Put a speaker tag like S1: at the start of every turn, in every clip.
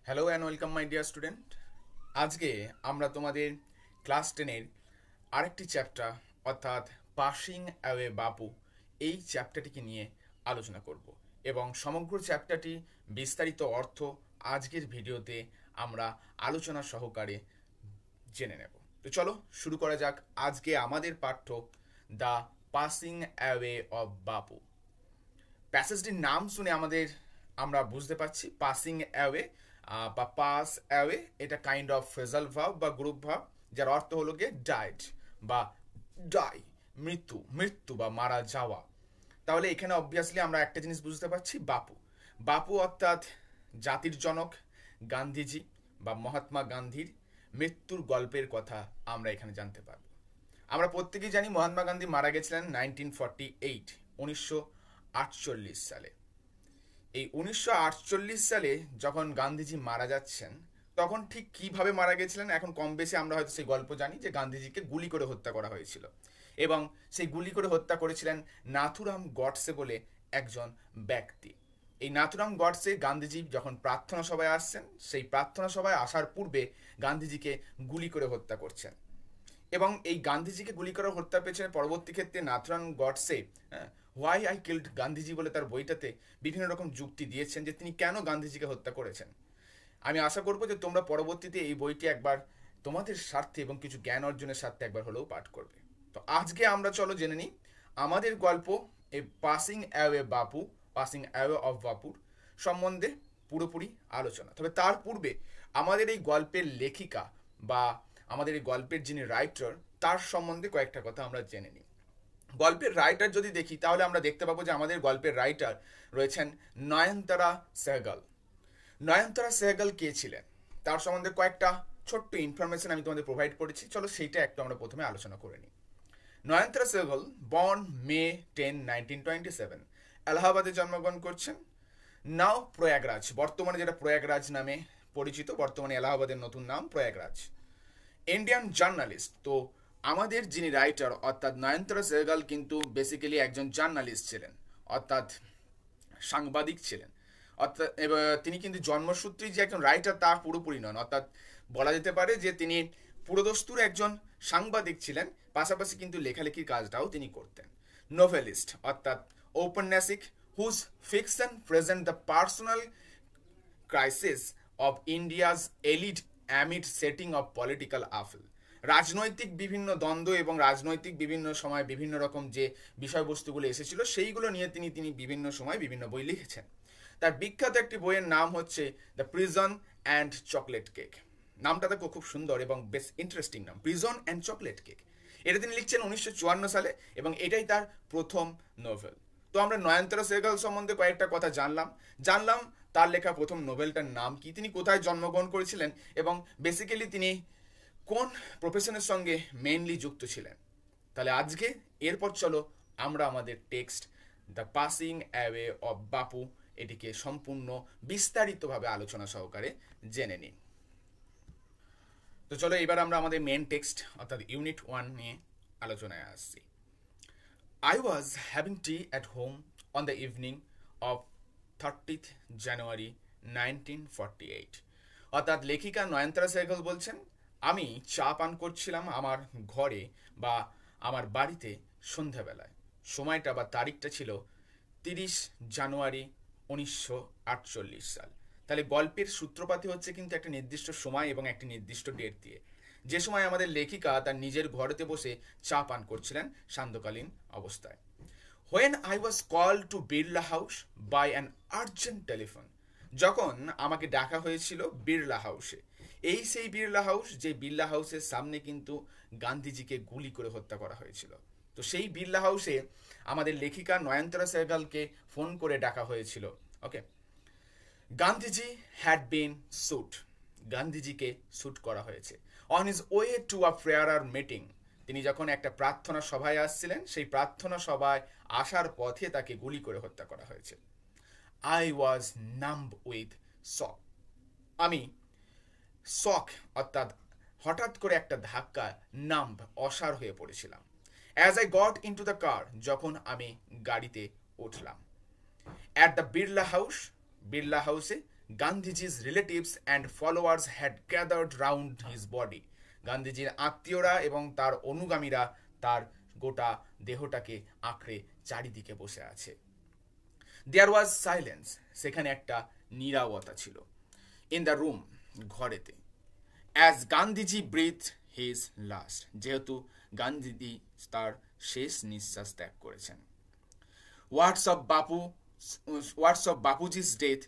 S1: Hello and welcome my dear student. আজকে আমরা তোমাদের ক্লাস 10-এর আরেকটি চ্যাপ্টার অর্থাৎ পাসিং অ্যাওয়ে বাপু এই চ্যাপ্টারটিকে নিয়ে আলোচনা করব এবং সমগ্র চ্যাপ্টারটি বিস্তারিত অর্থ আজকের ভিডিওতে আমরা আলোচনা সহকারে জেনে নেব। তো চলো শুরু করা যাক আজকে আমাদের পাঠ্য দ্য পাসিং অ্যাওয়ে অফ বাপু। প্যাসেজটির নাম শুনে আমরা বুঝতে পারছি পাসিং অ্যাওয়ে বা পাস অ্যাওয়ে, এটা কাইন্ড অফ ফ্রেজাল ভার্ব বা গ্রুপ ভার্ব, যার অর্থ হলো গিয়ে ডাইড বা ডাই, মৃত্যু মৃত্যু বা মারা যাওয়া। তাহলে এখানে অবভিয়াসলি আমরা একটা জিনিস বুঝতে পারছি, বাপু বাপু অর্থাৎ জাতির জনক গান্ধীজি বা মহাত্মা গান্ধীর মৃত্যুর গল্পের কথা আমরা এখানে জানতে পারবো। আমরা প্রত্যেকেই জানি মহাত্মা গান্ধী মারা গেছিলেন 1948 সালে। এই 1948 সালে যখন গান্ধীজি মারা যাচ্ছেন তখন ঠিক কিভাবে মারা গেছিলেন এখন কম বেশি আমরা হয়তো সেই গল্প জানি যে গান্ধীজিকে গুলি করে হত্যা করা হয়েছিল এবং সেই গুলি করে হত্যা করেছিলেন নাথুরাম গডসে বলে একজন ব্যক্তি। এই নাথুরাম গডসে গান্ধীজি যখন প্রার্থনা সভায় আসছেন, সেই প্রার্থনা সভায় আসার পূর্বে গান্ধীজিকে গুলি করে হত্যা করছেন এবং এই গান্ধীজিকে গুলি করে হত্যার পেছনে পরবর্তী ক্ষেত্রে Nathuram Godse why I killed Gandhiji বলে তার বইটাতে বিভিন্ন রকম যুক্তি দিয়েছেন যে তিনি কেন গান্ধীজিকে হত্যা করেছেন। আমি আশা করব যে তোমরা পরবর্তীতে এই বইটি একবার তোমাদের স্বার্থে এবং কিছু জ্ঞান অর্জনের স্বার্থে একবার হলেও পাঠ করবে। তো আজকে আমরা চলো জেনে নিই আমাদের গল্প এই passing away Bapu, passing away of বাপুর সম্বন্ধে পুরোপুরি আলোচনা। তবে তার পূর্বে আমাদের এই গল্পের লেখিকা বা আমাদের এই গল্পের যিনি রাইটার তার সম্বন্ধে কয়েকটা কথা আমরা জেনে নিই। গল্পের রাইটার যদি দেখি তাহলে আমরা দেখতে পাবো যে আমাদের গল্পের রাইটার রয়েছেন নয়নতারা সেহগাল। নয়নতারা সেহগাল কে ছিলেন তার সম্বন্ধে কয়েকটা ছোট্ট ইনফরমেশন আমি তোমাদের প্রোভাইড করেছি, চলো সেইটা একটু আমরা প্রথমে আলোচনা করে নিই। নয়নতারা সেহগাল বর্ন মে 10, 1927 এলাহাবাদে জন্মগ্রহণ করছেন। নাও প্রয়াগরাজ, বর্তমানে যেটা প্রয়াগরাজ নামে পরিচিত, বর্তমানে এলাহাবাদের নতুন নাম প্রয়াগরাজ। ইন্ডিয়ান জার্নালিস্ট, তো আমাদের যিনি রাইটার অর্থাৎ নয়নতারা সেহগাল কিন্তু বেসিক্যালি একজন জার্নালিস্ট ছিলেন অর্থাৎ সাংবাদিক ছিলেন। অর্থাৎ তিনি কিন্তু জন্মসূত্রেই যে একজন রাইটার তা পুরোপুরি নন, অর্থাৎ বলা যেতে পারে যে তিনি পুরোদস্তুর একজন সাংবাদিক ছিলেন, পাশাপাশি কিন্তু লেখালেখির কাজটাও তিনি করতেন। নোভেলিস্ট অর্থাৎ ঔপন্যাসিক whose fiction present the personal crisis of India's elite amid setting of political upheaval. রাজনৈতিক বিভিন্ন দ্বন্দ্ব এবং রাজনৈতিক বিভিন্ন সময় বিভিন্ন রকম যে বিষয়বস্তুগুলো এসেছিল সেইগুলো নিয়ে তিনি বিভিন্ন সময় বিভিন্ন বই লিখেছেন। তার বিখ্যাত একটি বইয়ের নাম হচ্ছে the prison and chocolate cake. নামটা দেখো খুব সুন্দর এবং বেশ ইন্টারেস্টিং নাম, প্রিজন অ্যান্ড চকলেট কেক। এটা তিনি লিখছেন 1954 সালে এবং এটাই তার প্রথম নোভেল। তো আমরা নয়নতারা সেহগাল সম্বন্ধে কয়েকটা কথা জানলাম তার লেখা প্রথম নোভেলটার নাম কি, তিনি কোথায় জন্মগ্রহণ করেছিলেন এবং বেসিক্যালি তিনি কোন প্রফেশনের সঙ্গে মেইনলি যুক্ত ছিলেন। তাহলে আজকে এরপর চলো আমরা আমাদের text the passing away of বাপু এটিকে সম্পূর্ণ বিস্তারিতভাবে আলোচনা সহকারে জেনে নিই। তো চলো এবার আমরা আমাদের মেন টেক্সট অর্থাৎ ইউনিট 1 নিয়ে আলোচনায় আসছি। I was having tea at home on the evening of 30th January 1948। অর্থাৎ লেখিকা নয়নতারা সেহগাল বলছেন, আমি চা পান করছিলাম আমার ঘরে বা আমার বাড়িতে সন্ধ্যাবেলায়। সময়টা বা তারিখটা ছিল 30 জানুয়ারি 1948 সাল। তাহলে গল্পের সূত্রপাতই হচ্ছে কিন্তু একটা নির্দিষ্ট সময় এবং একটি নির্দিষ্ট ডেট দিয়ে, যে সময় আমাদের লেখিকা তার নিজের ঘরেতে বসে চা পান করছিলেন সান্ধ্যকালীন অবস্থায়। When I was called to Birla house by an urgent telephone, যখন আমাকে ডাকা হয়েছিল বিড়লা হাউসে। এই সেই বিড়লা হাউস যে বিড়লা হাউসের সামনে কিন্তু গান্ধীজিকে গুলি করে হত্যা করা হয়েছিল। তো সেই বিড়লা হাউসে আমাদের লেখিকা নয়নতারা সেহগালকে ফোন করে ডাকা হয়েছিল। Okay, Gandhiji had been shoot, গান্ধীজিকে শুট করা হয়েছে। On his way to a prayer meeting, তিনি যখন একটা প্রার্থনা সভায় আসছিলেন সেই প্রার্থনা সভায় আসার পথে তাকে গুলি করে হত্যা করা হয়েছে। আই ওয়াজ নাম্ব উইথ শক, আমি শক অর্থাৎ হঠাৎ করে একটা ধাক্কা, নাম্ব অসাড় হয়ে পড়েছিলাম। As I got in to the car, যখন আমি গাড়িতে উঠলাম। At the Birla house, Birla হাউসে গান্ধীজি's relatives and followers had gathered round his body. গান্ধীজির আত্মীয়রা এবং তার অনুগামীরা তার গোটা দেহটাকে আঁকড়ে চারিদিকে বসে আছে। দেয়ার ওয়াজ সাইলেন্স, সেখানে একটা নীরবতা ছিল। ইন দ্য রুম, ঘরেতে। As Gandhiji breathe his last, যেহেতু গান্ধীজি তার শেষ নিঃশ্বাস ত্যাগ করেছেন। Words of Bapuji's death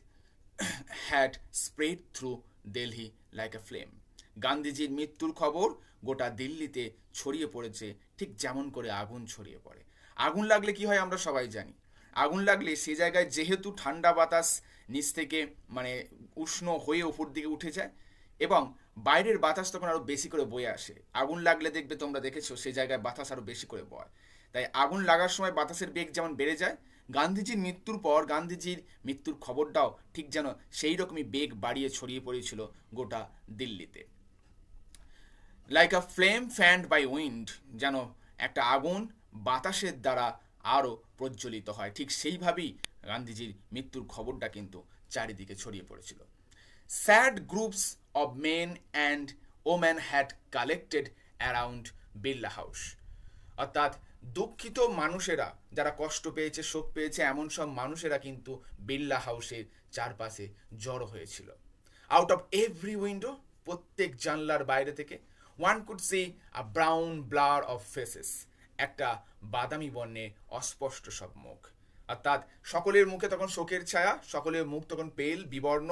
S1: had spread through Delhi like a flame. গান্ধীজির মৃত্যুর খবর গোটা দিল্লিতে ছড়িয়ে পড়েছে ঠিক যেমন করে আগুন ছড়িয়ে পড়ে। আগুন লাগলে কি হয় আমরা সবাই জানি। আগুন লাগলে সেই জায়গায় যেহেতু ঠান্ডা বাতাস নিচ থেকে মানে উষ্ণ হয়ে ওপর দিকে উঠে যায় এবং বাইরের বাতাস তখন আরও বেশি করে বয়ে আসে। আগুন লাগলে দেখবে, তোমরা দেখেছো, সেই জায়গায় বাতাস আরও বেশি করে বয়। তাই আগুন লাগার সময় বাতাসের বেগ যেমন বেড়ে যায়, গান্ধীজির মৃত্যুর পর গান্ধীজির মৃত্যুর খবরটাও ঠিক যেন সেই রকমই বেগ বাড়িয়ে ছড়িয়ে পড়েছিল গোটা দিল্লিতে। Like a flame fanned by wind, যেন একটা আগুন বাতাসের দ্বারা আরও প্রজ্বলিত হয়, ঠিক সেইভাবেই গান্ধীজির মৃত্যুর খবরটা কিন্তু চারিদিকে ছড়িয়ে পড়েছিল। Sad groups of men and woman had collected around Birla house, অর্থাৎ দুঃখিত মানুষেরা, যারা কষ্ট পেয়েছে, শোক পেয়েছে, এমন সব মানুষেরা কিন্তু বিড়লা হাউসের চারপাশে জড়ো হয়েছিল। আউট অফ এভরি উইন্ডো, প্রত্যেক জানলার বাইরে থেকে, one could see a brown blur of faces, একটা বাদামি বর্ণের অস্পষ্ট সব মুখ। অর্থাৎ সকলের মুখে তখন শোকের ছায়া, সকলের মুখ তখন পেল বিবর্ণ,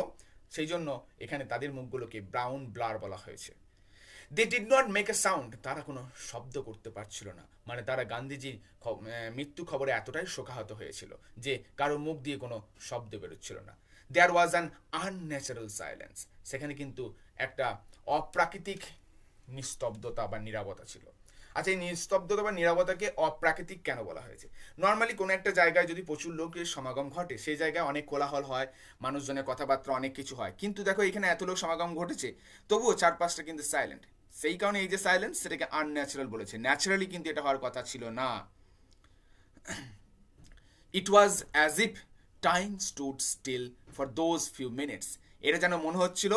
S1: সেই জন্য এখানে তাদের মুখগুলোকে ব্রাউন ব্লার বলা হয়েছে। They did not make a sound, তারা কোনো শব্দ করতে পারছিল না, মানে তারা গান্ধীজির মৃত্যু খবরে এতটাই শোকাহত হয়েছিল যে কারো মুখ দিয়ে কোনো শব্দ বেরোচ্ছিল না। দেয়ার ওয়াজ অ্যান আনন্যাচারাল সাইলেন্স, সেখানে কিন্তু একটা অপ্রাকৃতিক নিস্তব্ধতা বা নীরবতা ছিল। আচ্ছা, এই নিস্তব্ধতা বা নীরবতাকে অপ্রাকৃতিক কেন বলা হয়েছে? নর্মালি কোনো একটা জায়গায় যদি প্রচুর লোকের সমাগম ঘটে, সেই জায়গায় অনেক কোলাহল হয়, মানুষজনের কথাবার্তা অনেক কিছু হয়, কিন্তু দেখো এখানে এত লোক সমাগম ঘটেছে, তবুও চারপাশটা কিন্তু সাইলেন্ট। সেই কারণে এই যে সাইলেন্স, সেটাকে আনন্যাচারাল বলেছে। ন্যাচারালি কিন্তু এটা হওয়ার কথা ছিল না। It was as if time stood still for those few minutes, এটা যেন মনে হচ্ছিল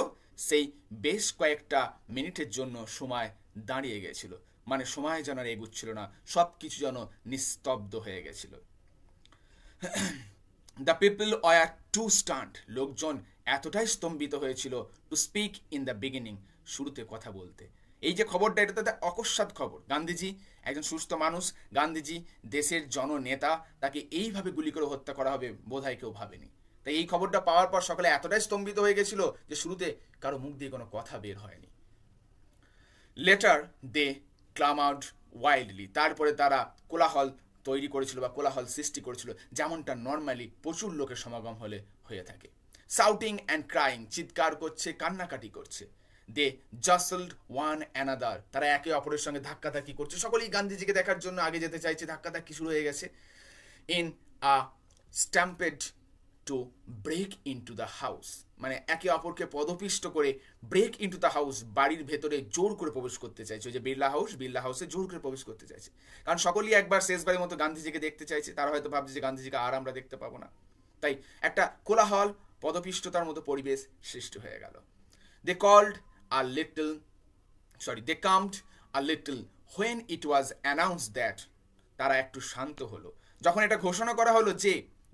S1: সেই বেশ কয়েকটা মিনিটের জন্য সময় দাঁড়িয়ে গেছিল, মানে সময় যেন আর এগুচ্ছিল না, সব কিছু যেন নিস্তব্ধ হয়ে গেছিল। The people were too stunned, লোকজন এতটাই স্তম্ভিত হয়েছিল, to speak in the beginning, শুরুতে কথা বলতে। এই যে খবরটা, এটা তাদের অকস্মাৎ খবর। গান্ধীজি একজন সুস্থ মানুষ, গান্ধীজি দেশের জননেতা, তাকে এইভাবে গুলি করে হত্যা করা হবে বোধহয় কেউ ভাবেনি। তাই এই খবরটা পাওয়ার পর সকলে এতটাই স্তম্ভিত হয়ে গেছিল যে শুরুতে কারো মুখ দিয়ে কোনো কথা বের হয়নি। লেটার দে ক্লামার্ড ওয়াইল্ডলি, তারপরে তারা কোলাহল তৈরি করেছিল বা কোলাহল সৃষ্টি করেছিল, যেমনটা নর্মালি প্রচুর লোকের সমাগম হলে হয়ে থাকে। শাউটিং অ্যান্ড ক্রাইং, চিৎকার করছে, কান্নাকাটি করছে। দে জাসল্ড ওয়ান অ্যানাদার, তারা একে অপরের সঙ্গে ধাক্কাধাক্কি করছে, সকলেই গান্ধীজিকে দেখার জন্য আগে যেতে চাইছে, ধাক্কাধাক্কি শুরু হয়ে গেছে। In a stampede to break into the house, মানে একে অপরকে পদপিষ্ট করে ব্রেক ইনটু দ্য হাউস, বাড়ির ভেতরে জোর করে প্রবেশ করতে চাইছে। ওই যে বিড়লা হাউসে জোর করে প্রবেশ করতে চাইছে, কারণ সকলেই একবার শেষবারের মতো গান্ধীজিকে দেখতে চাইছে। তারা হয়তো ভাবছে যে গান্ধীজিকে আর আমরা দেখতে পাবো না, তাই একটা কোলাহল, পদপিষ্টতার মতো পরিবেশ সৃষ্টি হয়ে গেল। They calmed a little when it was announced that, তারা একটু শান্ত হলো যখন এটা ঘোষণা করা হলো যে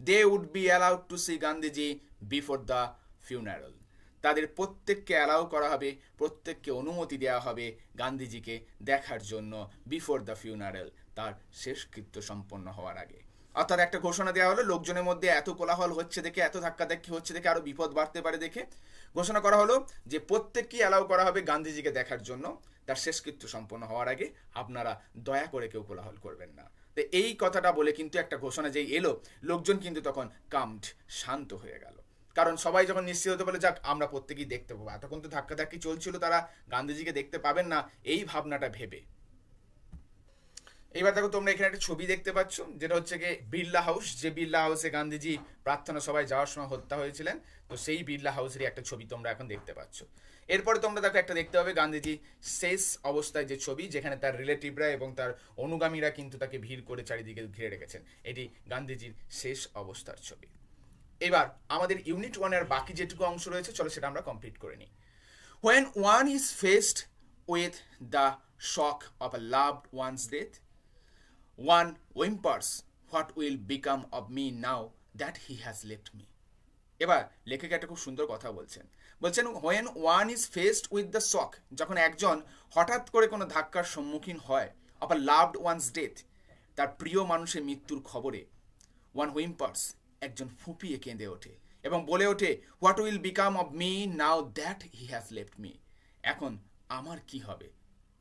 S1: they would be allowed to see Gandhiji before the funeral, তাদের প্রত্যেককে অ্যালাউ করা হবে, প্রত্যেককে অনুমতি দেওয়া হবে গান্ধীজিকে দেখার জন্য বিফোর দ্য ফিউনারেল, তার শেষকৃত্য সম্পন্ন হওয়ার আগে। অর্থাৎ একটা ঘোষণা দেওয়া হলো, লোকজনের মধ্যে এত কোলাহল হচ্ছে দেখে, এত ধাক্কাধাক্কি হচ্ছে দেখে, আরো বিপদ বাড়তে পারে দেখে ঘোষণা করা হলো যে প্রত্যেককেই অ্যালাউ করা হবে গান্ধীজিকে দেখার জন্য তার শেষকৃত্য সম্পন্ন হওয়ার আগে, আপনারা দয়া করে কেউ কোলাহল করবেন না। তো এই কথাটা বলে কিন্তু একটা ঘোষণা যেই এলো, লোকজন কিন্তু তখন কামড, শান্ত হয়ে গেল, কারণ সবাই যখন নিশ্চিত হতে বলে যাক আমরা প্রত্যেকেই দেখতে পাবো। এতক্ষণ তো ধাক্কাধাক্কি চলছিল, তারা গান্ধীজিকে দেখতে পাবেন না এই ভাবনাটা ভেবে। এইবার দেখো তোমরা এখানে একটা ছবি দেখতে পাচ্ছ, যেটা হচ্ছে গিয়ে বিড়লা হাউস, যে বিড়লা হাউসে গান্ধীজি প্রার্থনা সবাই যাওয়ার সময় হত্যা হয়েছিলেন, তো সেই বিড়লা হাউসেরই একটা ছবি তোমরা এখন দেখতে পাচ্ছ। এরপরে তোমরা দেখো একটা দেখতে পাবে গান্ধীজি শেষ অবস্থায় যে ছবি, যেখানে তার রিলেটিভরা এবং তার অনুগামীরা কিন্তু তাকে ভিড় করে চারিদিকে ঘিরে রেখেছেন। এটি গান্ধীজির শেষ অবস্থার ছবি। এবার আমাদের ইউনিট 1 এর বাকি যেটুকু অংশ রয়েছে চলো সেটা আমরা কমপ্লিট করে নিই। When one is faced with the shock of a loved one's death, one whimpers, what will become of me now that he has left me? এবার লেখক একটা খুব সুন্দর কথা বলছেন, when one is faced with the shock, যখন একজন হঠাৎ করে কোনো ধাক্কার সম্মুখীন হয়, of a loved one's death, তার প্রিয় মানুষের মৃত্যুর খবরে, one whimpers, একজন ফুঁপিয়ে কেঁদে ওঠে এবং বলে ওঠে, what will become of me now that he has left me? এখন আমার কি হবে,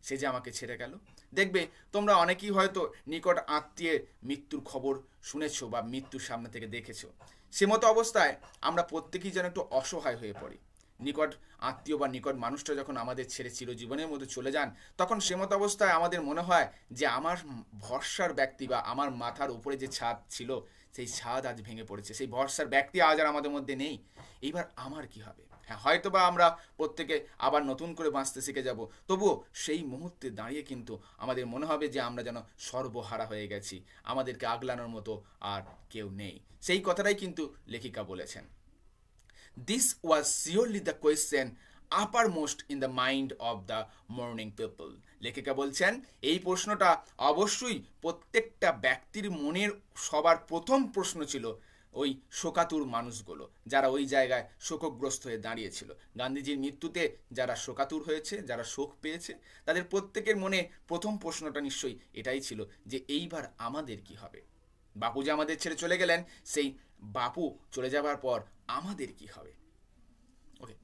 S1: সে যে আমাকে ছেড়ে গেল। দেখবে তোমরা অনেকেই হয়তো নিকট আত্মীয়ের মৃত্যুর খবর শুনেছো বা মৃত্যুর সামনে থেকে দেখেছো। সে মতো অবস্থায় আমরা প্রত্যেকেই যেন একটু অসহায় হয়ে পড়ি। নিকট আত্মীয় বা নিকট মানুষটা যখন আমাদের ছেড়ে চিরজীবনের মধ্যে চলে যান, তখন সে মতো অবস্থায় আমাদের মনে হয় যে আমার ভরসার ব্যক্তি বা আমার মাথার উপরে যে ছাদ ছিল সেই ছাদ আজ ভেঙে পড়েছে, সেই ভরসার ব্যক্তি আজ আর আমাদের মধ্যে নেই। এইবার আমার কি হবে? হ্যাঁ, হয়তো বা আমরা প্রত্যেকে আবার নতুন করে বাঁচতে শিখে যাব, তবুও সেই মুহূর্তে দাঁড়িয়ে কিন্তু আমাদের মনে হবে যে আমরা যেন সর্বহারা হয়ে গেছি, আমাদেরকে আগলানোর মতো আর কেউ নেই। সেই কথাটাই কিন্তু লেখিকা বলেছেন। This was surely the question uppermost in the mind of the mourning people. লেখিকা বলছেন এই প্রশ্নটা অবশ্যই প্রত্যেকটা ব্যক্তির মনের সবার প্রথম প্রশ্ন ছিল ওই শোকাতুর মানুষগুলো, যারা ওই জায়গায় শোকগ্রস্ত হয়ে দাঁড়িয়েছিল। গান্ধীজির মৃত্যুতে যারা শোকাতুর হয়েছে, যারা শোক পেয়েছে, তাদের প্রত্যেকের মনে প্রথম প্রশ্নটা নিশ্চয়ই এটাই ছিল যে এইবার আমাদের কি হবে? বাপু যে আমাদের ছেড়ে চলে গেলেন, সেই বাপু চলে যাবার পর আমাদের কি হবে? Okay,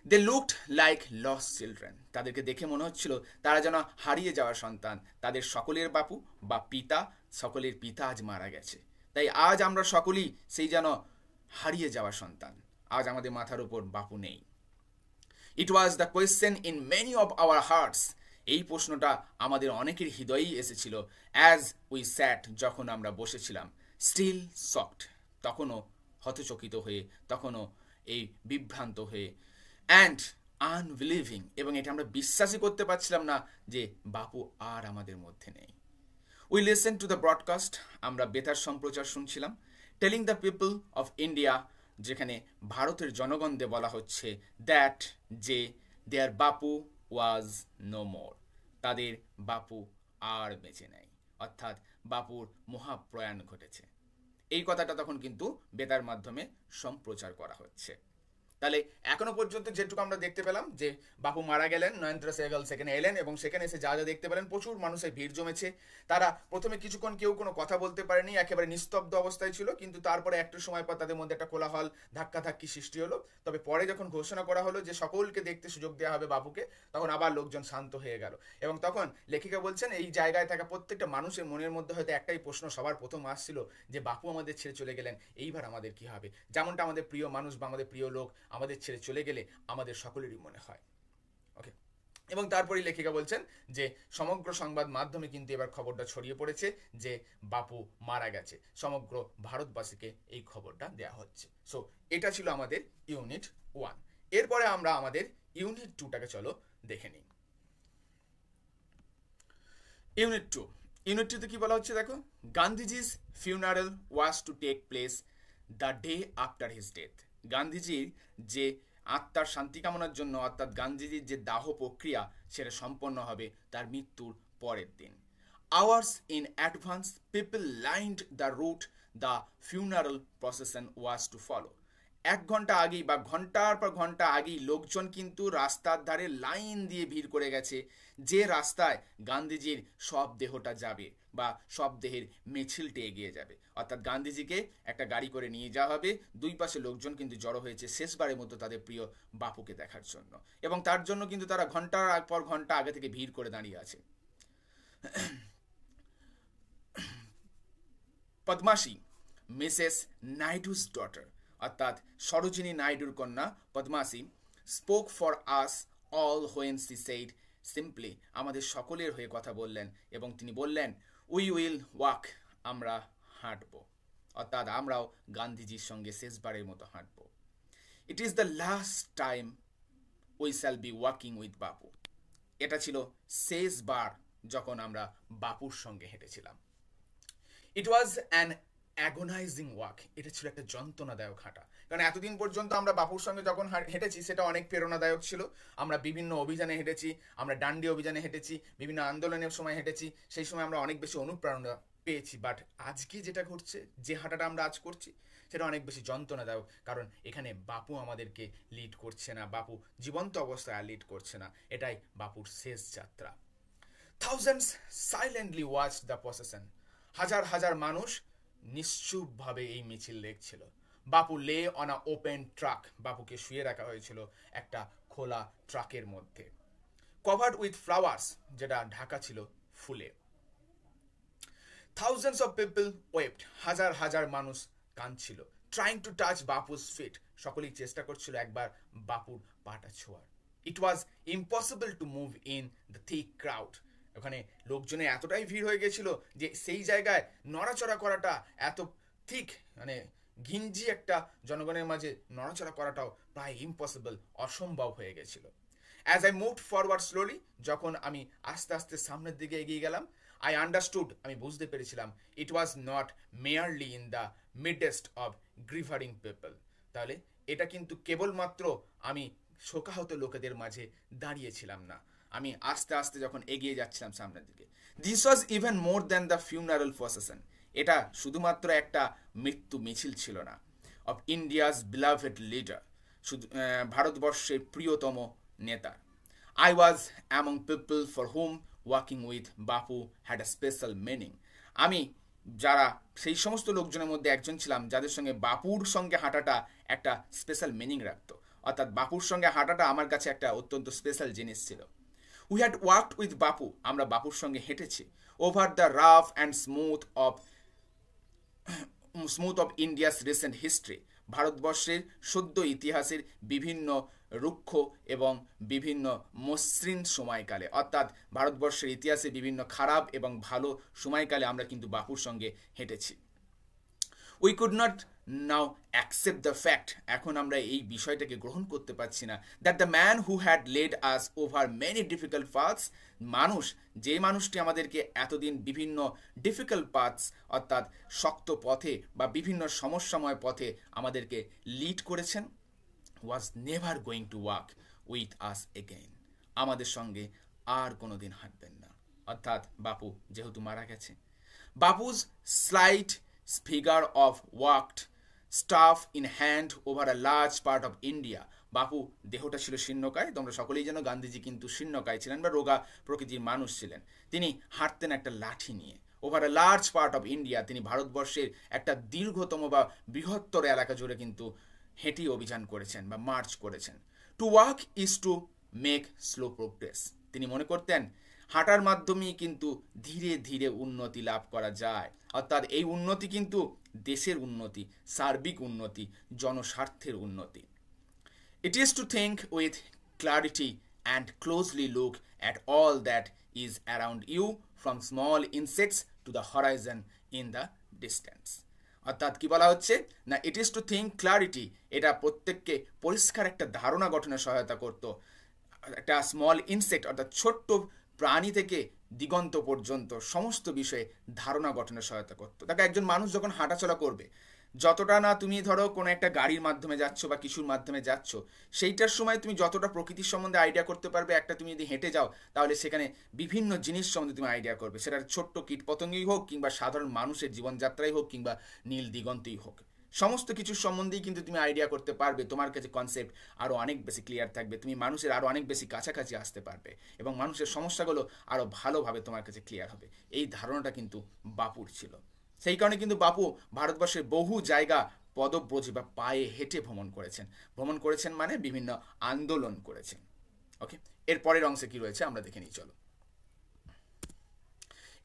S1: they looked like lost children. তাদেরকে দেখে মনে হচ্ছিল তারা যেন হারিয়ে যাওয়া সন্তান। তাদের সকলের বাপু বা পিতা, সকলের পিতা আজ মারা গেছে। তাই আজ আমরা সকলেই সেই যেন হারিয়ে যাওয়া সন্তান। আজ আমাদের মাথার উপর বাপু নেই। It was the question in many of our hearts. এই প্রশ্নটা আমাদের অনেকের হৃদয়েই এসেছিল অ্যাজ উই স্যাট, যখন আমরা বসেছিলাম, স্টিল শকড, তখনও হতচকিত হয়ে, তখনও এই বিভ্রান্ত হয়ে, অ্যান্ড আনবিলিভিং, এবং এটা আমরা বিশ্বাসই করতে পারছিলাম না যে বাপু আর আমাদের মধ্যে নেই। We listen to the broadcast, আমরা বেতার সম্প্রচার শুনছিলাম, telling the people of India, যেখানে ভারতের জনগণদের বলা হচ্ছে দ্যাট, যে দেয়ার বাপু ওয়াজ নো মোর, তাদের বাপু আর বেঁচে নেই, অর্থাৎ বাপুর মহাপ্রয়াণ ঘটেছে। এই কথাটা তখন কিন্তু বেতার মাধ্যমে সম্প্রচার করা হচ্ছে। তাহলে এখনো পর্যন্ত যেটুকু আমরা দেখতে পেলাম যে বাপু মারা গেলেন, নরেন্দ্র সেহগল সেখানে এলেন এবং সেখানে এসে যা যা দেখতে পেলেন, প্রচুর মানুষের ভিড় জমেছে। তারা প্রথমে কিছুক্ষণ কেউ কোনো কথা বলতে পারেনি, একেবারে নিস্তব্ধ অবস্থায় ছিল, কিন্তু তারপরে একটু সময় পর তাদের মধ্যে একটা কোলাহল, ধাক্কাধাক্কি সৃষ্টি হলো। তবে পরে যখন ঘোষণা করা হলো যে সকলকে দেখতে সুযোগ দেওয়া হবে বাপুকে, তখন আবার লোকজন শান্ত হয়ে গেল। এবং তখন লেখিকা বলছেন এই জায়গায় থাকা প্রত্যেকটা মানুষের মনের মধ্যে হয়তো একটাই প্রশ্ন সবার প্রথম আসছিল যে বাপু আমাদের ছেড়ে চলে গেলেন, এইবার আমাদের কি হবে? যেমনটা আমাদের প্রিয় মানুষ বা আমাদের প্রিয় লোক আমাদের ছেড়ে চলে গেলে আমাদের সকলেরই মনে হয়। ওকে, এবং তারপরেই লেখিকা বলছেন যে সমগ্র সংবাদ মাধ্যমে কিন্তু এবার খবরটা ছড়িয়ে পড়েছে যে বাপু মারা গেছে, সমগ্র ভারতবাসীকে এই খবরটা দেয়া হচ্ছে। সো এটা ছিল আমাদের ইউনিট 1। এরপরে আমরা আমাদের ইউনিট 2টাকে চলো দেখে নিই। ইউনিট 2, ইউনিট 2তে কি বলা হচ্ছে দেখো, গান্ধীজি's funeral was to take place the day after his death. গান্ধীজির যে আত্মার শান্তি কামনার জন্য, অর্থাৎ গান্ধীজির যে দাহ প্রক্রিয়া, সেটা সম্পন্ন হবে তার মৃত্যুর পরের দিন। Hours in advance, people lined the route the funeral procession was to follow. 1 ঘন্টা আগেই বা ঘন্টার পর ঘন্টা আগেই লোকজন কিন্তু রাস্তার ধারে লাইন দিয়ে ভিড় করে গেছে, যে রাস্তায় গান্ধীজির সব দেহটা যাবে বা সব দেহের মিছিলটি এগিয়ে যাবে। অর্থাৎ গান্ধীজিকে একটা গাড়ি করে নিয়ে যাওয়া হবে। দুই পাশে লোকজন কিন্তু জড়ো হয়েছে শেষবারের মতো তাদের প্রিয় বাপুকে দেখার জন্য, এবং তার জন্য কিন্তু তারা ঘন্টার পর ঘন্টা আগে থেকে ভিড় করে দাঁড়িয়ে আছে। পদ্মাসী, মিসেস নাইডুস ডটার, অর্থাৎ সরোজিনী নাইডুর কন্যা Padmasi, spoke for us all when she said simply, আমাদের সকলের হয়ে কথা বললেন এবং তিনি বললেন উই উইল ওয়াক, আমরা হাঁটব, অর্থাৎ আমরাও গান্ধীজির সঙ্গে শেষবারের মতো হাঁটব। It is the last time we shall be walking with Bapu, এটা ছিল শেষবার যখন আমরা বাপুর সঙ্গে হেঁটেছিলাম। It was an agonising walk, এটা ছিল একটা যন্ত্রণাদায়ক হাঁটা। কারণ এতদিন পর্যন্ত আমরা বাপুর সঙ্গে যখন হেঁটেছি সেটা অনেক প্রেরণাদায়ক ছিল। আমরা বিভিন্ন অভিযানে হেঁটেছি, আমরা ডান্ডি অভিযানে হেঁটেছি, বিভিন্ন আন্দোলনের সময় হেঁটেছি, সেই সময় আমরা অনেক বেশি অনুপ্রেরণা পেয়েছি। বাট আজকে যেটা ঘটছে, যে হাঁটাটা আমরা আজ করছি, সেটা অনেক বেশি যন্ত্রণাদায়ক। কারণ এখানে বাপু আমাদেরকে লিড করছে না, বাপু জীবন্ত অবস্থায় আর লিড করছে না। এটাই বাপুর শেষ যাত্রা। Thousands silently watch the procession. হাজার হাজার মানুষ নিশ্চুপভাবে এই মিছিল দেখছিল। Bapu lay on a open truck, বাপুকে শুয়ে রাখা হয়েছিল একটা খোলা ট্রাকের মধ্যে, কভার্ড উইথ ফ্লাওয়ার্স, যেটা ঢাকা ছিল ফুলে। থাউজেন্ডস অফ পিপল ওয়েপ্ট, হাজার হাজার মানুষ কাঁদছিল। Trying to touch Bapu's feet, সকলেই চেষ্টা করছিল একবার বাপুর পাটা ছোঁয়ার। It was impossible to move in the thick crowd, ওখানে লোকজনে এতটাই ভিড় হয়ে গেছিল যে সেই জায়গায় নড়াচড়া করাটা এত ঠিক, মানে ঘিঞ্জি একটা জনগণের মাঝে নড়াচড়া করাটাও প্রায় ইম্পসিবল, অসম্ভব হয়ে গেছিল। As I moved forward slowly, যখন আমি আস্তে আস্তে সামনের দিকে এগিয়ে গেলাম, আই আন্ডারস্টুড, আমি বুঝতে পেরেছিলাম, it was not merely in the midst of grieving people, তাহলে এটা কিন্তু কেবলমাত্র আমি শোকাহত লোকেদের মাঝে দাঁড়িয়েছিলাম না। আমি আস্তে আস্তে যখন এগিয়ে যাচ্ছিলাম সামনের দিকে, this was even more than the funeral procession, এটা শুধুমাত্র একটা মৃত্যু মিছিল ছিল না। অফ ইন্ডিয়াস বিলাভেড লিডার, শুধু ভারতবর্ষের প্রিয়তম নেতা। I was among people for hmm walking with Bapu had a special meaning, আমি যারা সেই সমস্ত লোকজনের মধ্যে একজন ছিলাম যাদের সঙ্গে বাপুর সঙ্গে হাঁটাটা একটা স্পেশাল মিনিং রাখত, অর্থাৎ বাপুর সঙ্গে হাঁটাটা আমার কাছে একটা অত্যন্ত স্পেশাল জিনিস ছিল। উই হ্যাড ওয়ার্কড উইথ বাপু, আমরা বাপুর সঙ্গে হেঁটেছি। Over the rough and smooth of India's recent history, ভারতবর্ষের সদ্য ইতিহাসের বিভিন্ন রুক্ষ এবং বিভিন্ন মসৃণ সময়কালে, অর্থাৎ ভারতবর্ষের ইতিহাসে বিভিন্ন খারাপ এবং ভালো সময়কালে আমরা কিন্তু বাপুর সঙ্গে হেঁটেছি। We could not now accept the fact, এখন আমরা এই বিষয়টাকে গ্রহণ করতে পারছি না, that the man who had led us over many difficult paths, যে মানুষটি আমাদেরকে এতদিন বিভিন্ন ডিফিকাল্ট পাথস অর্থাৎ শক্ত পথে বা বিভিন্ন সমস্যাময় পথে আমাদেরকে লিড করেছেন, was never going to walk with us again, আমাদের সঙ্গে আর কোনো দিন হাঁটবেন না। অর্থাৎ বাপু যেহেতু মারা গেছে, Bapu's slight figure of walked staff in hand over a large part of India, বাপু দেহটা ছিল শীর্ণকায়, তোমরা সকলেই জানো গান্ধীজি কিন্তু শীর্ণকায় ছিলেন বা রোগা প্রকৃতির মানুষ ছিলেন। তিনি হাঁটতেন একটা লাঠি নিয়ে। Over a large part of India, তিনি ভারতবর্ষের একটা দীর্ঘতম বা বৃহত্তর এলাকা জুড়ে কিন্তু হেঁটে অভিযান করেছেন বা মার্চ করেছেন। To walk is to make slow progress, তিনি মনে করতেন হাঁটার মাধ্যমেই কিন্তু ধীরে ধীরে উন্নতি লাভ করা যায়, অর্থাৎ এই উন্নতি কিন্তু দেশের উন্নতি, সার্বিক উন্নতি, জনস্বার্থের উন্নতি। It is to think with clarity and closely look at all that is around you from small insects to the horizon in the distance, অর্থাৎ কি বলা হচ্ছে না, it is to think clarity, এটা প্রত্যেককে পরিষ্কার একটা ধারণা গঠনে সহায়তা করত। একটা স্মল ইনসেক্ট অর্থাৎ ছোট্ট প্রাণী থেকে দিগন্ত পর্যন্ত সমস্ত বিষয়ে ধারণা গঠনে সহায়তা করতো। তাকে একজন মানুষ যখন হাঁটাচলা করবে, যতটা না তুমি ধরো কোনো একটা গাড়ির মাধ্যমে যাচ্ছ বা কিছুর মাধ্যমে যাচ্ছ, সেইটার সময় তুমি যতটা প্রকৃতির সম্বন্ধে আইডিয়া করতে পারবে, একটা তুমি যদি হেঁটে যাও তাহলে সেখানে বিভিন্ন জিনিস সম্বন্ধে তুমি আইডিয়া করবে, সেটা ছোট্ট কীটপতঙ্গই হোক কিংবা সাধারণ মানুষের জীবনযাত্রাই হোক কিংবা নীল দিগন্তই হোক, সমস্ত কিছুর সম্বন্ধেই কিন্তু তুমি আইডিয়া করতে পারবে। তোমার কাছে কনসেপ্ট আরও অনেক বেশি ক্লিয়ার থাকবে, তুমি মানুষের আরও অনেক বেশি কাছাকাছি আসতে পারবে এবং মানুষের সমস্যাগুলো আরও ভালোভাবে তোমার কাছে ক্লিয়ার হবে। এই ধারণাটা কিন্তু বাপুর ছিল। সেই কারণে কিন্তু বাপু ভারতবর্ষের বহু জায়গা পদব্রজে বা পায়ে হেঁটে ভ্রমণ করেছেন মানে বিভিন্ন আন্দোলন করেছেন। ওকে, এর পরের অংশে কি রয়েছে আমরা দেখে নিই, চলো।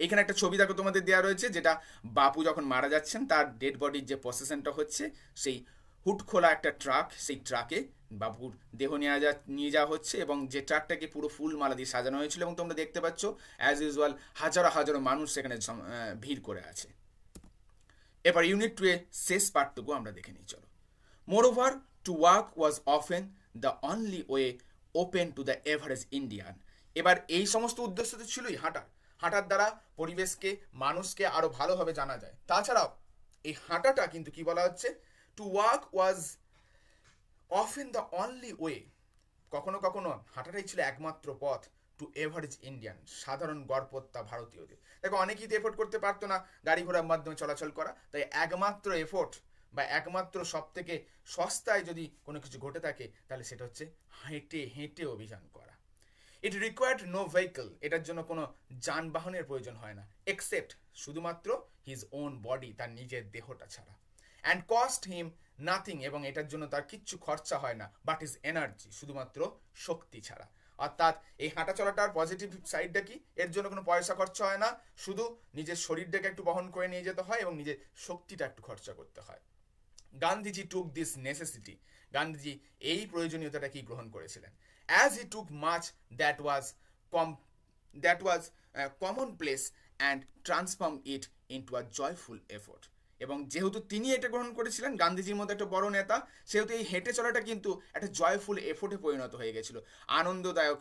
S1: এখানে একটা ছবি দেখো তোমাদের দেওয়া রয়েছে, যেটা বাপু যখন মারা যাচ্ছেন তার ডেড বডির যে প্রসেশনটা হচ্ছে, সেই হুড খোলা একটা ট্রাক, সেই ট্রাকে বাপুর দেহ নিয়ে যাওয়া হচ্ছে এবং যে ট্রাকটাকে পুরো ফুল মালা দিয়ে সাজানো হয়েছিল এবং তোমরা দেখতে পাচ্ছ অ্যাজ ইউজুয়াল হাজারো হাজারো মানুষ সেখানে ভিড় করে আছে। এবার ইউনিট 2 এর শেষ পার্টটুকু আমরা দেখে নিই, চলো। মোর over to walk was often the only way open to the average Indian, এবার এই সমস্ত উদ্দেশ্য তো ছিলই হাঁটার দ্বারা পরিবেশকে, মানুষকে আরো ভালোভাবে জানা যায়। তাছাড়াও এই হাঁটাটা কিন্তু কি বলা হচ্ছে, to walk was often the only way, কখনো কখনো হাঁটাটাই ছিল একমাত্র পথ টু এভারেজ ইন্ডিয়ান, সাধারণ গড়পত্তা ভারতীয়দের। দেখো অনেকেই তো এফোর্ট করতে পারতো না গাড়ি ঘোড়ার মাধ্যমে চলাচল করা, তাই একমাত্র এফোর্ট বা একমাত্র সব থেকে সস্তায় যদি কোনো কিছু ঘটে থাকে তাহলে সেটা হচ্ছে হেঁটে হেঁটে অভিযান করা। ইট রিকোয়ার্ড নো ভেহিকল, এটার জন্য কোনো যানবাহনের প্রয়োজন হয় না, এক্সেপ্ট শুধুমাত্র হিজ ওন বডি, তার নিজের দেহটা ছাড়া। অ্যান্ড কস্ট হিম নাথিং, এবং এটার জন্য তার কিচ্ছু খরচা হয় না, বাট ইজ এনার্জি, শুধুমাত্র শক্তি ছাড়া। অর্থাৎ এই হাঁটা চলাটার পজিটিভ সাইডটা কি, এর জন্য কোনো পয়সা খরচা হয় না, শুধু নিজের শরীরটাকে একটু বহন করে নিয়ে যেতে হয় এবং নিজের শক্তিটা একটু খরচা করতে হয়। গান্ধীজি টুক দিস নেসেসিটি, গান্ধীজি এই প্রয়োজনীয়তাটাকেই গ্রহণ করেছিলেন। As he took much that was common place and transform it into a joyful effort, এবং যেহেতু তিনি এটা গ্রহণ করেছিলেন, গান্ধীজির মতো একটা বড় নেতা, সেহেতু এই হেঁটে চলাটা কিন্তু একটা জয়ফুল এফোর্টে পরিণত হয়ে গেছিল, আনন্দদায়ক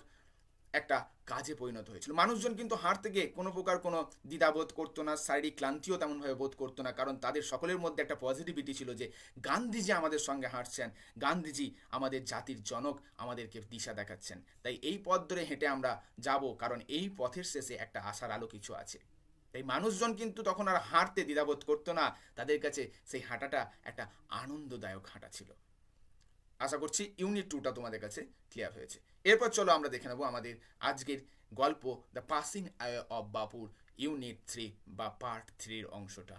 S1: একটা কাজে পরিণত হয়েছিল। মানুষজন কিন্তু হাঁটতে গিয়ে কোনো প্রকার কোনো দ্বিধাবোধ করতো না, শারীরিক ক্লান্তিও তেমনভাবে বোধ করতো না, কারণ তাদের সকলের মধ্যে একটা পজিটিভিটি ছিল যে গান্ধীজি আমাদের সঙ্গে হাঁটছেন, গান্ধীজি আমাদের জাতির জনক, আমাদেরকে দিশা দেখাচ্ছেন, তাই এই পথ ধরে হেঁটে আমরা যাব, কারণ এই পথের শেষে একটা আশার আলো কিছু আছে। তাই মানুষজন কিন্তু তখন আর হাঁটতে দ্বিধাবোধ করতো না, তাদের কাছে সেই হাঁটাটা একটা আনন্দদায়ক হাঁটা ছিল। আশা করছি ইউনিট 2টা তোমাদের কাছে ক্লিয়ার হয়েছে। এরপর চলো আমরা দেখে নেবো আমাদের আজকের গল্প দ্য পাসিং অ্যাওয়ে অফ বাপুর ইউনিট 3 বা পার্ট 3 এর অংশটা।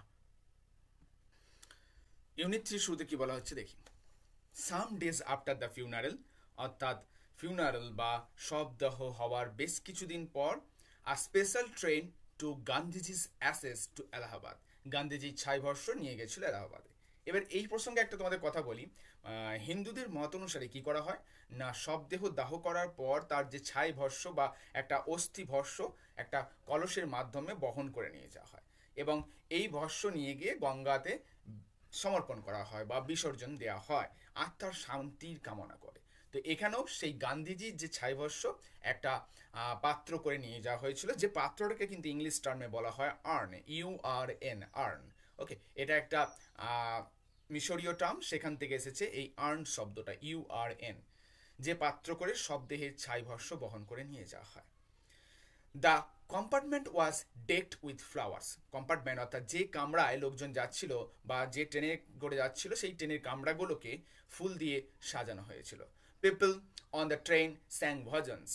S1: ইউনিট 3 শুরুতে কি বলা হচ্ছে দেখি। Some days after the funeral, অর্থাৎ ফিউনারেল বা শবদাহ হওয়ার বেশ কিছুদিন পর, a special train to Gandhiji's ashes to Allahabad, Gandhiji ছাইভস্য নিয়ে গেছিল এলাহাবাদে। এবার এই প্রসঙ্গে একটা তোমাদের কথা বলি। হিন্দুদের মত অনুসারে কি করা হয় না, শবদেহ দাহ করার পর তার যে ছাই ভস্য বা একটা অস্থি ভস্য একটা কলসের মাধ্যমে বহন করে নিয়ে যাওয়া হয়, এবং এই ভস্য নিয়ে গিয়ে গঙ্গাতে সমর্পণ করা হয় বা বিসর্জন দেওয়া হয়, আত্মার শান্তির কামনা করে। তো এখানেও সেই গান্ধীজির যে ছাইভস্য একটা পাত্র করে নিয়ে যাওয়া হয়েছিল, যে পাত্রটাকে কিন্তু ইংলিশ টার্মে বলা হয় আর্ন, URN, আর্ন। ওকে, এটা একটা মিশরীয় টার্ম, সেখান থেকে এসেছে এই আর্ন শব্দটা, URN, যে পাত্র করে শবদেহের ছাইভস্য বহন করে নিয়ে যাওয়া হয়। The compartment was ডেকড with flowers, compartment অর্থাৎ যে কামরায় লোকজন যাচ্ছিল বা যে ট্রেনে করে যাচ্ছিল সেই ট্রেনের কামরাগুলোকে ফুল দিয়ে সাজানো হয়েছিল। People on the train sang bhajans,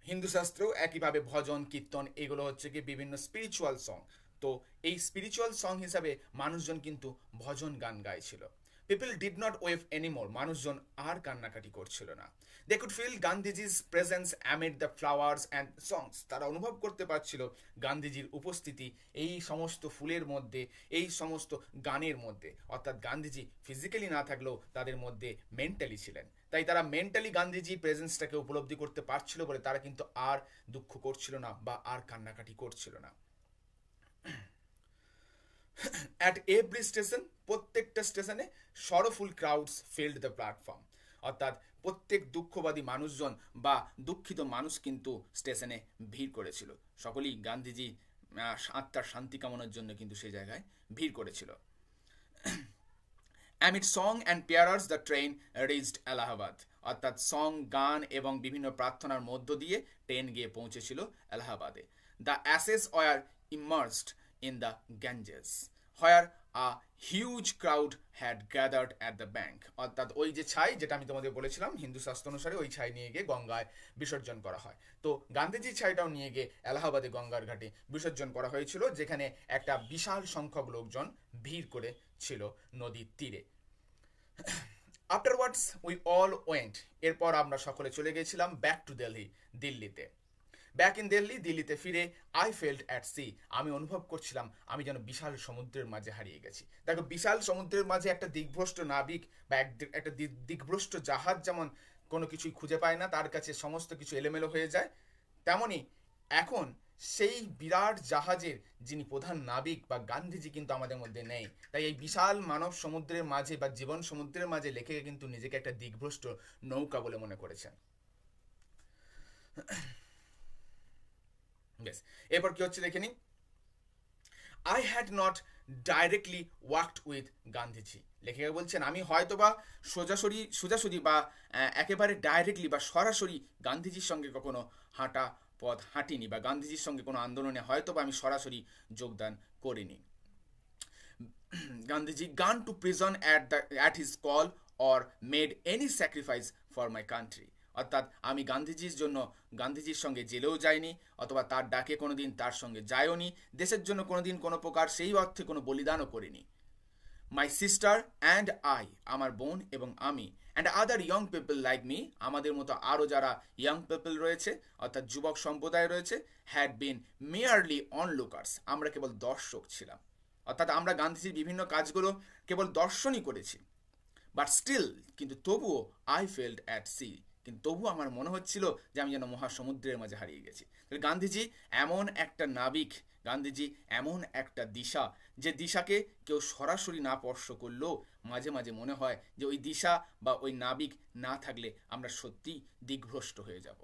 S1: Hindu শাস্ত্রেও একইভাবে ভজন কীর্তন এগুলো হচ্ছে কি বিভিন্ন স্পিরিচুয়াল সং, তো এই স্পিরিচুয়াল সং হিসাবে মানুষজন কিন্তু ভজন গান গাইছিল। People did not weep anymore, মানুষজন আর কান্নাকাটি করছিল না। They could feel Gandhiji's presence amid the flowers and songs, তারা অনুভব করতে পারছিল গান্ধীজির উপস্থিতি এই সমস্ত ফুলের মধ্যে, এই সমস্ত গানের মধ্যে, অর্থাৎ গান্ধীজি ফিজিক্যালি না থাকলেও তাদের মধ্যে মেন্টালি ছিলেন, তাই তারা মেন্টালি গান্ধীজি প্রেজেন্সটাকে উপলব্ধি করতে পারছিল বলে তারা কিন্তু আর দুঃখ করছিল না বা আর কান্নাকাটি করছিল না। অ্যাট এভরি স্টেশন, প্রত্যেকটা স্টেশনে sorrowful crowds field the platform, অর্থাৎ প্রত্যেক দুঃখবাদী মানুষজন বা দুঃখিত মানুষ কিন্তু স্টেশনে ভিড় করেছিল, সকলেই গান্ধীজি আত্মার শান্তি কামনার জন্য কিন্তু সেই জায়গায় ভিড় করেছিল। Amid song and prayers the train reached Allahabad, অর্থাৎ সং গান এবং বিভিন্ন প্রার্থনার মধ্য দিয়ে ট্রেন গিয়ে পৌঁছেছিল এলাহাবাদে। The ashes were immersed in the Ganges where a huge crowd had gathered at the bank, অর্থাৎ ওই যে ছাই যেটা আমি তোমাদের বলেছিলাম হিন্দু শাস্ত্র অনুসারে ওই ছাই নিয়ে গিয়ে গঙ্গায় বিসর্জন করা হয়, তো গান্ধীজির ছাইটাও নিয়ে গিয়ে এলাহাবাদে গঙ্গার ঘাটে বিসর্জন করা হয়েছিল, যেখানে একটা বিশাল সংখ্যক লোকজন ভিড় করেছিল নদীর তীরে। আফটারওয়ার্ডস উই অল ওয়েন্ট, এরপর আমরা সকলে চলে গেছিলাম ব্যাক টু দিল্লি, দিল্লিতে। ব্যাক ইন দিল্লি, দিল্লিতে ফিরে আই ফেল্ট অ্যাট সি, আমি অনুভব করছিলাম আমি যেন বিশাল সমুদ্রের মাঝে হারিয়ে গেছি। দেখো বিশাল সমুদ্রের মাঝে একটা দিগ্ভ্রষ্ট নাবিক বা একটা দিগ্ভ্রষ্ট জাহাজ যেমন কোনো কিছুই খুঁজে পায় না, তার কাছে সমস্ত কিছু এলোমেলো হয়ে যায়, তেমনি এখন সেই বিরাট জাহাজের যিনি প্রধান নাবিক বা গান্ধীজি কিন্তু আমাদের মধ্যে নেই, তাই এই বিশাল মানব সমুদ্রের মাঝে বা জীবন সমুদ্রের মাঝে লেখকে কিন্তু নিজেকে একটা দিগ্ভ্রষ্ট নৌকা বলে মনে করেছেন। বেশ, এরপর কি হচ্ছে দেখে নিই। I had not directly worked with Gandhiji. লেখিকা বলছেন আমি হয়তোবা সোজাসুজি বা একেবারে ডাইরেক্টলি বা সরাসরি গান্ধীজির সঙ্গে কখনো হাঁটা পথ হাঁটিনি, বা গান্ধীজির সঙ্গে কোনো আন্দোলনে হয়তোবা আমি সরাসরি যোগদান করিনি। গান্ধীজি গান two prison at his call or made any sacrifice for my country. অর্থাৎ আমি গান্ধীজির জন্য গান্ধীজির সঙ্গে জেলেও যাইনি, অথবা তার ডাকে কোনোদিন তার সঙ্গে যাইওনি, দেশের জন্য কোনোদিন কোনো প্রকার সেই অর্থে কোনো বলিদানও করিনি। মাই সিস্টার অ্যান্ড আই, আমার বোন এবং আমি, and other young people like me, আমাদের মতো আরও যারা ইয়ং পিপল রয়েছে অর্থাৎ যুবক সম্প্রদায় রয়েছে, হ্যাড বিন মেয়ারলি অনলুকার্স, আমরা কেবল দর্শক ছিলাম। অর্থাৎ আমরা গান্ধীজির বিভিন্ন কাজগুলো কেবল দর্শনই করেছি। বাট স্টিল, কিন্তু তবুও, আই ফেল্ড অ্যাট সি, কিন্তু তবুও আমার মনে হচ্ছিল যে আমি যেন মহাসমুদ্রের মাঝে হারিয়ে গেছি। গান্ধীজি এমন একটা নাবিক, গান্ধীজি এমন একটা দিশা, যে দিশাকে কেউ সরাসরি না স্পর্শ করলেও মাঝে মাঝে মনে হয় যে ওই দিশা বা ওই নাবিক না থাকলে আমরা সত্যি দিগ্ভ্রষ্ট হয়ে যাব।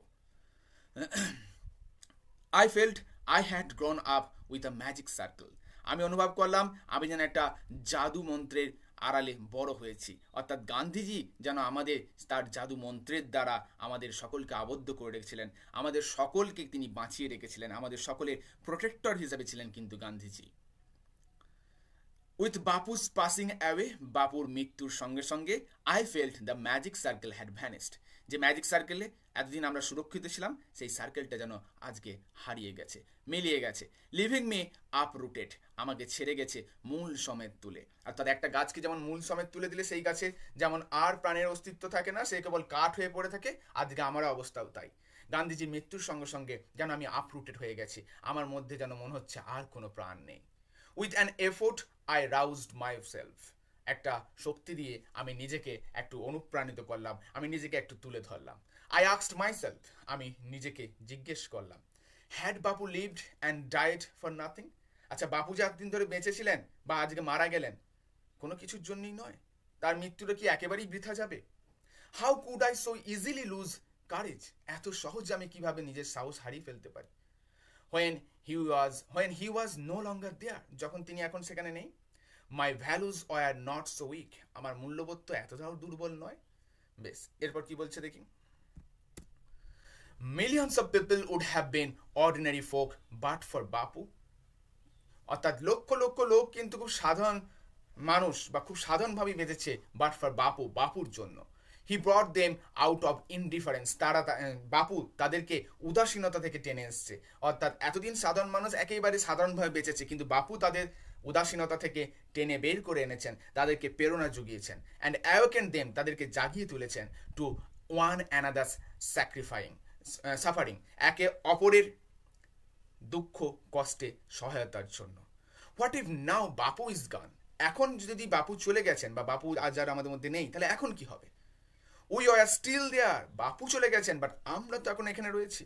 S1: I felt I had grown up with a magic circle, আমি অনুভব করলাম আমি যেন একটা জাদু মন্ত্রের আড়ালে বড় হয়েছি। অর্থাৎ গান্ধীজি যেন আমাদের তার জাদু মন্ত্রের দ্বারা আমাদের সকলকে আবদ্ধ করে রেখেছিলেন, আমাদের সকলকে তিনি বাঁচিয়ে রেখেছিলেন, আমাদের সকলের প্রোটেক্টর হিসাবে ছিলেন কিন্তু Gandhiji. With Bapu's passing away, বাপুর মৃত্যুর সঙ্গে সঙ্গে I felt the magic circle had vanished, যে ম্যাজিক সার্কেলে এতদিন আমরা সুরক্ষিত ছিলাম সেই সার্কেলটা যেন আজকে হারিয়ে গেছে, মিলিয়ে গেছে। লিভিং মি আপরুটেড, আমাকে ছেড়ে গেছে মূল সমেত তুলে। অর্থাৎ একটা গাছকে যেমন মূল সমেত তুলে দিলে সেই গাছে যেমন আর প্রাণের অস্তিত্ব থাকে না, সে কেবল কাঠ হয়ে পড়ে থাকে, আজকে আমার অবস্থাও তাই। গান্ধীজির মৃত্যুর সঙ্গে সঙ্গে যেন আমি আপরুটেড হয়ে গেছি, আমার মধ্যে যেন মনে হচ্ছে আর কোনো প্রাণ নেই। With an effort I রাউজড my self, একটা শক্তি দিয়ে আমি নিজেকে একটু অনুপ্রাণিত করলাম, আমি নিজেকে একটু তুলে ধরলাম। আই আস্কড মাই সেলফ, আমি নিজেকে জিজ্ঞেস করলাম, had Bapu lived and died for nothing, আচ্ছা বাপু যে এতদিন ধরে বেঁচেছিলেন বা আজকে মারা গেলেন কোনো কিছুর জন্যই নয়, তার মৃত্যুটা কি একেবারেই বৃথা যাবে? How could I so easily lose courage, এত সহজে আমি কিভাবে নিজের সাহস হারিয়ে ফেলতে পারি? when he was no longer there, যখন তিনি এখন সেখানে নেই। my values were not so weak, আমার মূল্যবোধ তো এতটাও দুর্বল নয়। বেশ, এরপর কি বলছে দেখি। millions of people would have been ordinary folk but for বাপু, অর্থাৎ লক্ষ লক্ষ লোক কিন্তু খুব সাধারণ মানুষ বা খুব সাধারণভাবেই বেঁচেছে বাট ফর বাপু, বাপুর জন্য। He brought them out of indifference, Bapu তাদেরকে উদাসীনতা থেকে টেনে এসছে। অর্থাৎ এতদিন সাধারণ মানুষ একেবারে সাধারণভাবে বেঁচেছে, কিন্তু বাপু তাদের উদাসীনতা থেকে টেনে বের করে এনেছেন, তাদেরকে প্রেরণা জুগিয়েছেন। অ্যান্ড অ্যাওয়েকেন দেম, তাদেরকে জাগিয়ে তুলেছেন। টু ওয়ান অ্যানাদার্স সাফারিং, একে অপরের দুঃখ কষ্টে সহায়তার জন্য। What if now Bapu is গান, এখন যদি বাপু চলে গেছেন বা বাপু আজ আর আমাদের মধ্যে নেই, তাহলে এখন কি হবে? উই আর স্টিল দেয়ার, বাপু চলে গেছেন বাট আমরা তো এখন এখানে রয়েছি।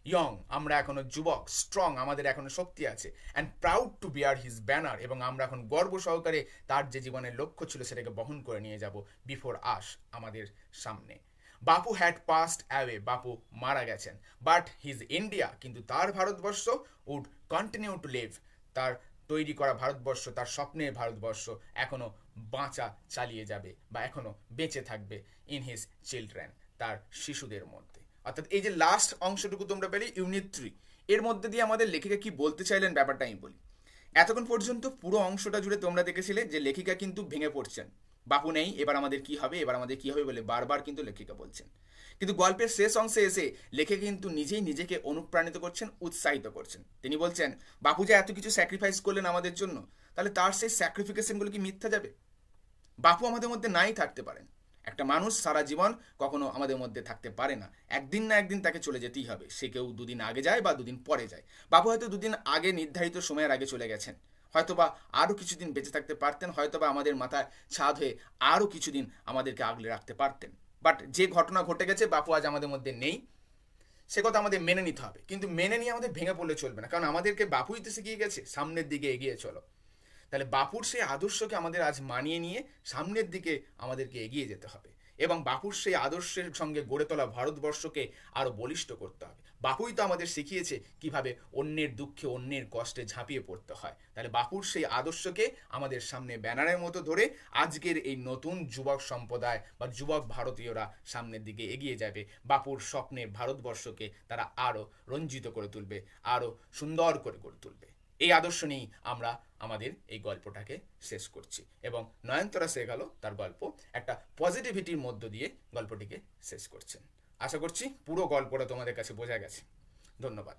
S1: ইয়ং, আমরা এখনো যুবক, স্ট্রং, আমাদের এখনো শক্তি আছে। And proud to bear his banner, এবং আমরা এখন গর্ব সহকারে তার যে জীবনের লক্ষ্য ছিল সেটাকে বহন করে নিয়ে যাব বিফোর আস, আমাদের সামনে। বাপু হ্যাড পাস্ট অ্যাওয়ে, বাপু মারা গেছেন। বাট হিজ ইন্ডিয়া, কিন্তু তার ভারতবর্ষ উড কন্টিনিউ টু লিভ, তার তৈরি করা ভারতবর্ষ, তার স্বপ্নের ভারতবর্ষ এখনো বাঁচা চালিয়ে যাবে বা এখনো বেঁচে থাকবে ইন হিজ চিলড্রেন, তার শিশুদের মধ্যে। অর্থাৎ এই যে লাস্ট অংশটুকু তোমরা পেলে ইউনিট 3, এর মধ্যে দিয়ে আমাদের লেখিকা কি বলতে চাইলেন ব্যাপারটা আমি বলি। এতক্ষণ পর্যন্ত পুরো অংশটা জুড়ে তোমরা দেখেছিলে যে লেখিকা কিন্তু ভেঙে পড়ছেন, বাপু নেই, এবার আমাদের কি হবে, এবার আমাদের কি হবে বলে বারবার কিন্তু লেখিকা বলছেন। কিন্তু গল্পের শেষ অংশে এসে লেখে কিন্তু নিজেই নিজেকে অনুপ্রাণিত করছেন, উৎসাহিত করছেন। তিনি বলছেন বাপু যে এত কিছু স্যাক্রিফাইস করলেন আমাদের জন্য, তাহলে তার সেই স্যাক্রিফিকেশনগুলো কি মিথ্যা যাবে? বাপু আমাদের মধ্যে নাই থাকতে পারেন, একটা মানুষ সারা জীবন কখনো আমাদের মধ্যে থাকতে পারে না, একদিন না একদিন তাকে চলে যেতেই হবে। সে কেউ দুদিন আগে যায় বা দুদিন পরে যায়। বাপু হয়তো দুদিন আগে নির্ধারিত সময়ের আগে চলে গেছেন, হয়তোবা আরও কিছুদিন বেঁচে থাকতে পারতেন, হয়তোবা আমাদের মাথায় ছাদ হয়ে আরও কিছুদিন আমাদেরকে আগলে রাখতে পারতেন। বাট যে ঘটনা ঘটে গেছে, বাপু আজ আমাদের মধ্যে নেই, সে কথা আমাদের মেনে নিতে হবে। কিন্তু মেনে নিয়ে আমাদের ভেঙে পড়লে চলবে না, কারণ আমাদেরকে বাপুই তো শিখিয়ে গেছে সামনের দিকে এগিয়ে চলো। তাহলে বাপুর সেই আদর্শকে আমাদের আজ মানিয়ে নিয়ে সামনের দিকে আমাদেরকে এগিয়ে যেতে হবে। এবং বাপুর সেই আদর্শের সঙ্গে গড়ে তোলা ভারতবর্ষকে আরো বলিষ্ঠ করতে হবে। বাপুই তো আমাদের শিখিয়েছে কিভাবে অন্যের দুঃখে অন্যের কষ্টে ঝাঁপিয়ে পড়তে হয়। তাহলে বাপুর সেই আদর্শকে আমাদের সামনে ব্যানারের মতো ধরে আজকের এই নতুন যুবক সম্প্রদায় বা যুবক ভারতীয়রা সামনের দিকে এগিয়ে যাবে। বাপুর স্বপ্নের ভারতবর্ষকে তারা আরো রঞ্জিত করে তুলবে, আরো সুন্দর করে গড়ে তুলবে। এই আদর্শ নিয়েই আমরা আমাদের এই গল্পটাকে শেষ করছি এবং নয়নতারা সেহগালও তার গল্প একটা পজিটিভিটির মধ্য দিয়ে গল্পটিকে শেষ করছেন। আশা করছি পুরো গল্পটা তোমাদের কাছে বোঝা গেছে। ধন্যবাদ।